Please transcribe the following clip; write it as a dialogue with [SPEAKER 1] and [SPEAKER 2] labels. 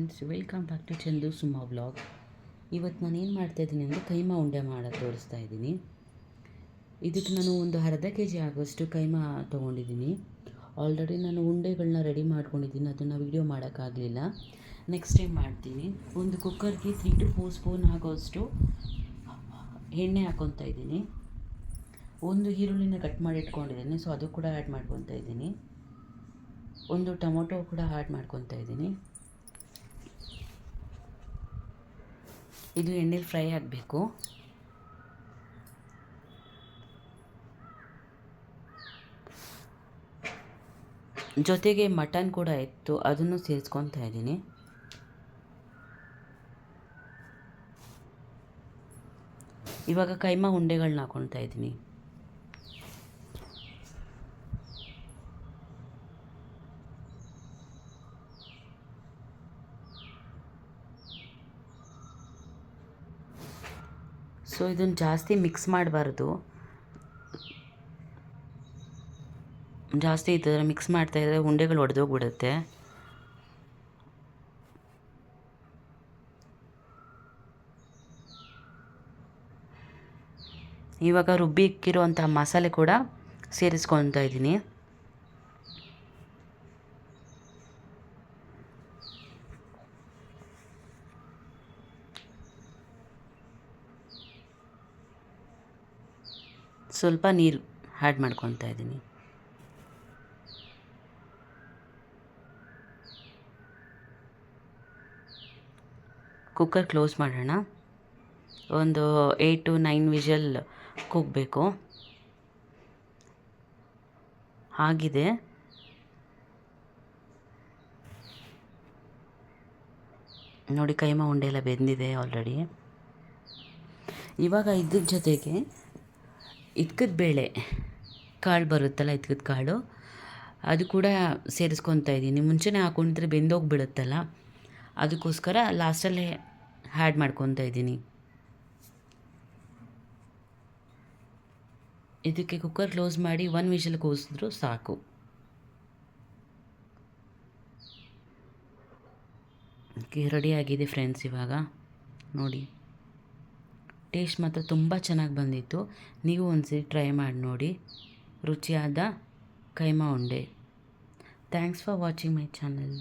[SPEAKER 1] Friends, welcome back to Chandu Suma vlog. ಇವತ್ತು ನಾನು ಏನು ಮಾಡ್ತಾಯಿದ್ದೀನಿ ಅಂದರೆ ಕೈಮಾ ಉಂಡೆ ಮಾಡೋಕ್ಕೆ ತೋರಿಸ್ತಾ ಇದ್ದೀನಿ. ಇದಕ್ಕೆ ನಾನು ಒಂದು ಅರ್ಧ ಕೆ ಜಿ ಆಗೋಷ್ಟು ಕೈಮಾ ತೊಗೊಂಡಿದ್ದೀನಿ. ಆಲ್ರೆಡಿ ನಾನು ಉಂಡೆಗಳನ್ನ ರೆಡಿ ಮಾಡ್ಕೊಂಡಿದ್ದೀನಿ, ಅದನ್ನು ವೀಡಿಯೋ ಮಾಡೋಕ್ಕಾಗಲಿಲ್ಲ. ನೆಕ್ಸ್ಟ್ ಟೈಮ್ ಮಾಡ್ತೀನಿ. ಒಂದು ಕುಕ್ಕರ್ಗೆ 3 to 4 ಸ್ಪೂನ್ ಆಗೋಷ್ಟು ಎಣ್ಣೆ ಹಾಕ್ಕೊತಾ ಇದ್ದೀನಿ. ಒಂದು ಈರುಳ್ಳಿನ ಕಟ್ ಮಾಡಿ ಇಟ್ಕೊಂಡಿದ್ದೀನಿ, ಸೊ ಅದು ಕೂಡ ಆ್ಯಡ್ ಮಾಡ್ಕೊತಾ ಇದ್ದೀನಿ. ಒಂದು ಟೊಮೊಟೊ ಕೂಡ ಆ್ಯಡ್ ಮಾಡ್ಕೊತಾ ಇದ್ದೀನಿ. ಇದು ಎಣ್ಣೆಲಿ ಫ್ರೈ ಆಗಬೇಕು. ಜೊತೆಗೆ ಮಟನ್ ಕೂಡ ಇತ್ತು, ಅದನ್ನು ಸೇರಿಸ್ಕೊತಾ ಇದ್ದೀನಿ. ಇವಾಗ ಕೈಮಾ ಉಂಡೆಗಳನ್ನ ಹಾಕ್ಕೊತಾ ಇದ್ದೀನಿ. ಸೊ ಇದನ್ನು ಜಾಸ್ತಿ ಮಿಕ್ಸ್ ಮಾಡಬಾರ್ದು. ಜಾಸ್ತಿ ಈ ಥರ ಮಿಕ್ಸ್ ಮಾಡ್ತಾಯಿದ್ರೆ ಉಂಡೆಗಳು ಒಡೆದೋಗ್ಬಿಡುತ್ತೆ. ಇವಾಗ ರುಬ್ಬಿ ಇಕ್ಕಿರುವಂಥ ಮಸಾಲೆ ಕೂಡ ಸೇರಿಸ್ಕೊತಾ ಇದ್ದೀನಿ. ಸ್ವಲ್ಪ ನೀರು ಆ್ಯಡ್ ಮಾಡ್ಕೊತಾ ಇದ್ದೀನಿ. ಕುಕ್ಕರ್ ಕ್ಲೋಸ್ ಮಾಡೋಣ. ಒಂದು 8 to 9 ವಿಷಲ್ ಕೂಗಬೇಕು. ಆಗಿದೆ. ನೋಡಿ, ಕೈಮಾ ಉಂಡೆ ಎಲ್ಲ ಬೆಂದಿದೆ ಆಲ್ರೆಡಿ. ಇವಾಗ ಇದ್ರ ಜೊತೆಗೆ ಇದ್ಕದ ಬೇಳೆ ಕಾಳು ಬರುತ್ತಲ್ಲ, ಇದ್ಕದ ಕಾಳು, ಅದು ಕೂಡ ಸೇರಿಸ್ಕೊತಾ ಇದ್ದೀನಿ. ಮುಂಚೆನೇ ಹಾಕ್ಕೊಂಡಿದ್ರೆ ಬೆಂದೋಗಿಬಿಡುತ್ತಲ್ಲ, ಅದಕ್ಕೋಸ್ಕರ ಲಾಸ್ಟಲ್ಲೇ ಆ್ಯಡ್ ಮಾಡ್ಕೊತಾ ಇದ್ದೀನಿ. ಇದಕ್ಕೆ ಕುಕ್ಕರ್ ಕ್ಲೋಸ್ ಮಾಡಿ 1 ವಿಷಲ್ ಕೂಗಿಸಿದ್ರು ಸಾಕು. ರೆಡಿಯಾಗಿದೆ ಫ್ರೆಂಡ್ಸ್. ಇವಾಗ ನೋಡಿ, ಟೇಸ್ಟ್ ಮಾತ್ರ ತುಂಬ ಚೆನ್ನಾಗಿ ಬಂದಿತ್ತು. ನೀವು ಒಂದ್ಸರಿ ಟ್ರೈ ಮಾಡಿ ನೋಡಿ, ರುಚಿಯಾದ ಕೈಮಾ ಉಂಡೆ. Thanks for watching my channel.